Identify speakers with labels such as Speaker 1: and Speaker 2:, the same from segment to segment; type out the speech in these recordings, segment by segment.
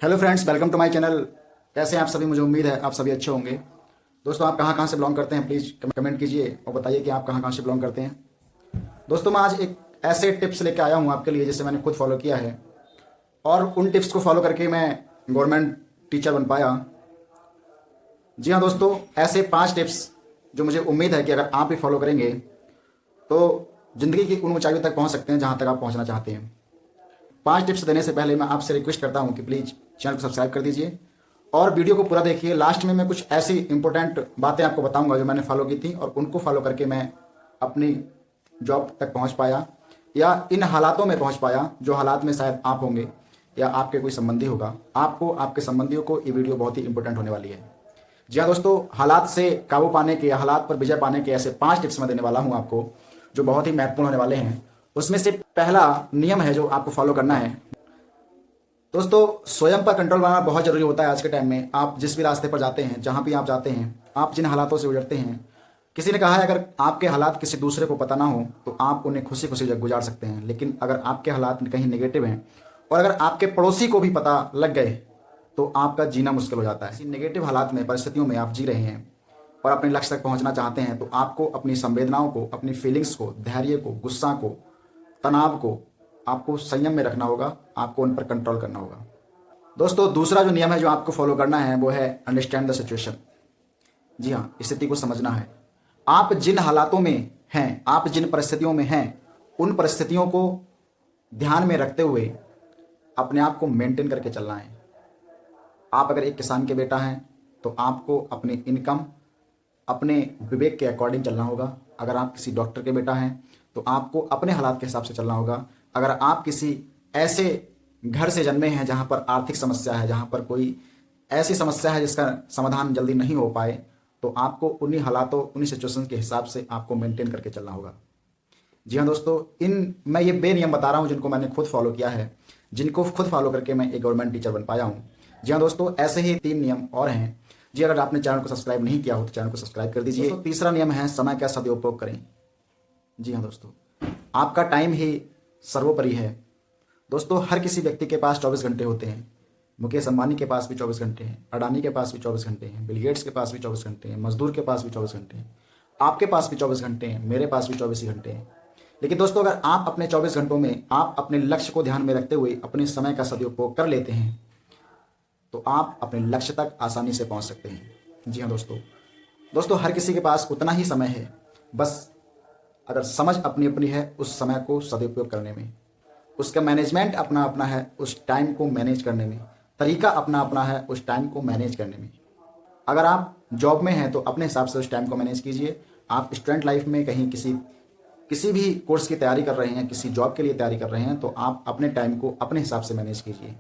Speaker 1: Hello friends, welcome to my channel. कैसे हैं आप सभी? मुझे उम्मीद है आप सभी अच्छे होंगे। दोस्तों, आप कहाँ कहाँ से बिलोंग करते हैं प्लीज़ कमेंट कीजिए और बताइए कि आप कहाँ कहाँ से बिलोंग करते हैं। दोस्तों, मैं आज एक ऐसे टिप्स लेके आया हूँ आपके लिए जिसे मैंने खुद फॉलो किया है और उन टिप्स को फॉलो करके मैं गवर्नमेंट टीचर बन पाया। जी हाँ दोस्तों, ऐसे 5 टिप्स जो मुझे उम्मीद है कि अगर आप भी फॉलो करेंगे तो ज़िंदगी की उन ऊंचाइयों तक पहुँच सकते हैं जहाँ तक आप पहुँचना चाहते हैं। 5 टिप्स देने से पहले मैं आपसे रिक्वेस्ट करता हूँ कि प्लीज़ चैनल को सब्सक्राइब कर दीजिए और वीडियो को पूरा देखिए। लास्ट में मैं कुछ ऐसी इंपॉर्टेंट बातें आपको बताऊंगा जो मैंने फॉलो की थी और उनको फॉलो करके मैं अपनी जॉब तक पहुंच पाया या इन हालातों में पहुंच पाया जो हालात में शायद आप होंगे या आपके कोई संबंधी होगा। आपको, आपके संबंधियों को ये वीडियो बहुत ही इंपॉर्टेंट होने वाली है। जी हाँ दोस्तों, हालात से काबू पाने के या हालात पर विजय पाने के ऐसे 5 टिप्स मैं देने वाला हूँ आपको जो बहुत ही महत्वपूर्ण होने वाले हैं। उसमें से पहला नियम है जो आपको फॉलो करना है। दोस्तों, स्वयं पर कंट्रोल बनाना बहुत ज़रूरी होता है आज के टाइम में। आप जिस भी रास्ते पर जाते हैं, जहाँ भी आप जाते हैं, आप जिन हालातों से गुजरते हैं, किसी ने कहा है अगर आपके हालात किसी दूसरे को पता ना हो तो आप उन्हें खुशी खुशी गुजार सकते हैं, लेकिन अगर आपके हालात कहीं नेगेटिव हैं और अगर आपके पड़ोसी को भी पता लग गए तो आपका जीना मुश्किल हो जाता है। इसी नेगेटिव हालात में, परिस्थितियों में आप जी रहे हैं और अपने लक्ष्य तक पहुंचना चाहते हैं तो आपको अपनी संवेदनाओं को, अपनी फीलिंग्स को, धैर्य को, गुस्सा को, तनाव को आपको संयम में रखना होगा। आपको उन पर कंट्रोल करना होगा। दोस्तों, दूसरा जो नियम है जो आपको फॉलो करना है वो है अंडरस्टैंड द सिचुएशन। जी हाँ, स्थिति को समझना है। आप जिन हालातों में हैं, आप जिन परिस्थितियों में हैं, उन परिस्थितियों को ध्यान में रखते हुए अपने आप को मेंटेन करके चलना है। आप अगर एक किसान के बेटा हैं तो आपको अपनी इनकम अपने विवेक के अकॉर्डिंग चलना होगा। अगर आप किसी डॉक्टर के बेटा हैं तो आपको अपने हालात के हिसाब से चलना होगा। अगर आप किसी ऐसे घर से जन्मे हैं जहाँ पर आर्थिक समस्या है, जहाँ पर कोई ऐसी समस्या है जिसका समाधान जल्दी नहीं हो पाए, तो आपको उन्हीं हालातों, उन्हीं सिचुएशन के हिसाब से आपको मेंटेन करके चलना होगा। जी हाँ दोस्तों, मैं ये नियम बता रहा हूँ जिनको मैंने खुद फॉलो किया है, जिनको खुद फॉलो करके मैं एक गवर्नमेंट टीचर बन पाया हूँ। जी हाँ दोस्तों, ऐसे ही 3 नियम और हैं। जी, अगर आपने चैनल को सब्सक्राइब नहीं किया हो तो चैनल को सब्सक्राइब कर दीजिए। तीसरा नियम है समय का सदुपयोग करें। जी हाँ दोस्तों, आपका टाइम ही सर्वोपरि है। दोस्तों, हर किसी व्यक्ति के पास 24 घंटे होते हैं। मुकेश अंबानी के पास भी 24 घंटे हैं, अडानी के पास भी 24 घंटे हैं, बिल गेट्स के पास भी 24 घंटे हैं, मजदूर के पास भी 24 घंटे हैं, आपके पास भी 24 घंटे हैं, मेरे पास भी 24 ही घंटे हैं। लेकिन दोस्तों, अगर आप अपने 24 घंटों में आप अपने लक्ष्य को ध्यान में रखते हुए अपने समय का सदुपयोग कर लेते हैं तो आप अपने लक्ष्य तक आसानी से पहुंच सकते हैं। जी हाँ दोस्तों, हर किसी के पास उतना ही समय है, बस अगर समझ अपनी अपनी है उस समय को सदुपयोग करने में, उसका मैनेजमेंट अपना अपना है उस टाइम को मैनेज करने में, तरीका अपना अपना है उस टाइम को मैनेज करने में। अगर आप जॉब में हैं तो अपने हिसाब से उस टाइम को मैनेज कीजिए। आप स्टूडेंट लाइफ में कहीं किसी भी कोर्स की तैयारी कर रहे हैं, किसी जॉब के लिए तैयारी कर रहे हैं तो आप अपने टाइम को अपने हिसाब से मैनेज कीजिए।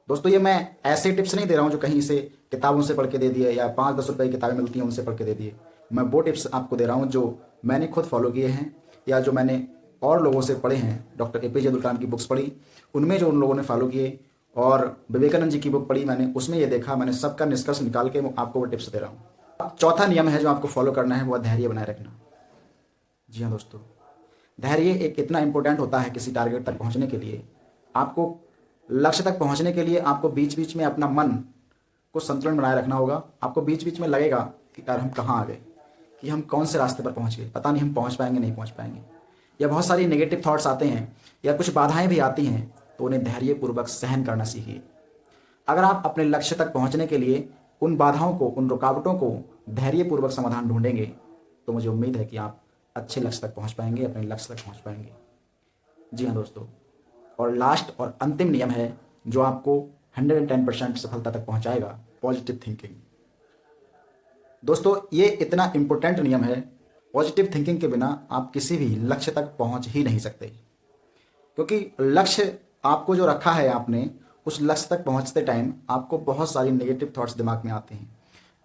Speaker 1: दोस्तों, ये मैं ऐसे टिप्स नहीं दे रहा हूँ जो कहीं से किताबों से पढ़ के दे दिए या 5-10 रुपए की किताबें मिलती हैं उनसे पढ़ के दे दिए। मैं वो टिप्स आपको दे रहा हूँ जो मैंने खुद फॉलो किए हैं या जो मैंने और लोगों से पढ़े हैं। डॉक्टर एपीजे अब्दुल कलाम की बुक्स पढ़ी, उनमें जो उन लोगों ने फॉलो किए, और विवेकानंद जी की बुक पढ़ी मैंने, उसमें ये देखा, मैंने सबका निष्कर्ष निकाल के आपको वो टिप्स दे रहा हूँ। चौथा नियम है जो आपको फॉलो करना है वो धैर्य बनाए रखना। जी हाँ दोस्तों, धैर्य एक इतना इंपॉर्टेंट होता है किसी टारगेट तक पहुँचने के लिए। आपको लक्ष्य तक पहुँचने के लिए आपको बीच बीच में अपना मन को संतुलन बनाए रखना होगा। आपको बीच बीच में लगेगा कि यार हम कहाँ आ गए, कि हम कौन से रास्ते पर पहुँच गए, पता नहीं हम पहुँच पाएंगे नहीं पहुँच पाएंगे, या बहुत सारी नेगेटिव थॉट्स आते हैं या कुछ बाधाएं भी आती हैं, तो उन्हें धैर्यपूर्वक सहन करना सीखिए। अगर आप अपने लक्ष्य तक पहुँचने के लिए उन बाधाओं को, उन रुकावटों को धैर्यपूर्वक समाधान ढूंढेंगे तो मुझे उम्मीद है कि आप अच्छे लक्ष्य तक पहुँच पाएंगे, अपने लक्ष्य तक पहुँच पाएंगे। जी हाँ दोस्तों, और लास्ट और अंतिम नियम है जो आपको 110% सफलता तक पहुंचाएगा, पॉजिटिव थिंकिंग। दोस्तों, ये इतना इंपॉर्टेंट नियम है। पॉजिटिव थिंकिंग के बिना आप किसी भी लक्ष्य तक पहुंच ही नहीं सकते, क्योंकि लक्ष्य आपको जो रखा है आपने, उस लक्ष्य तक पहुंचते टाइम आपको बहुत सारी नेगेटिव थॉट्स दिमाग में आते हैं।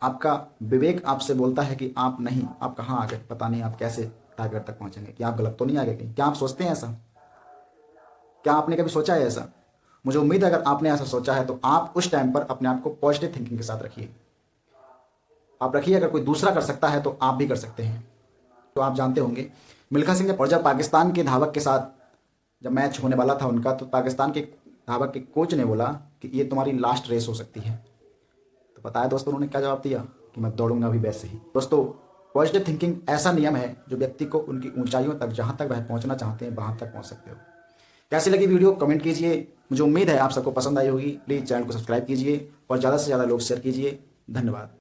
Speaker 1: आपका विवेक आपसे बोलता है कि आप नहीं, आप कहाँ आ गए, पता नहीं आप कैसे टारगेट तक पहुंचेंगे, क्या आप गलत तो नहीं आ गए कहीं? क्या आप सोचते हैं ऐसा? क्या आपने कभी सोचा है ऐसा? मुझे उम्मीद है अगर आपने ऐसा सोचा है तो आप उस टाइम पर अपने आप को पॉजिटिव थिंकिंग के साथ रखिए। आप रखिए, अगर कोई दूसरा कर सकता है तो आप भी कर सकते हैं। तो आप जानते होंगे मिल्खा सिंह और जब पाकिस्तान के धावक के साथ जब मैच होने वाला था उनका, तो पाकिस्तान के धावा के कोच ने बोला कि ये तुम्हारी लास्ट रेस हो सकती है। तो पता है दोस्तों उन्होंने क्या जवाब दिया कि मैं दौड़ूंगा भी वैसे ही। दोस्तों पॉजिटिव थिंकिंग ऐसा नियम है जो व्यक्ति को उनकी ऊंचाइयों तक, जहां तक वह पहुंचना चाहते हैं, वहां तक पहुंच सकते हो। कैसी लगी वीडियो कमेंट कीजिए। मुझे उम्मीद है आप सबको पसंद आई होगी। प्लीज़ चैनल को सब्सक्राइब कीजिए और ज़्यादा से ज़्यादा लोग शेयर कीजिए। धन्यवाद।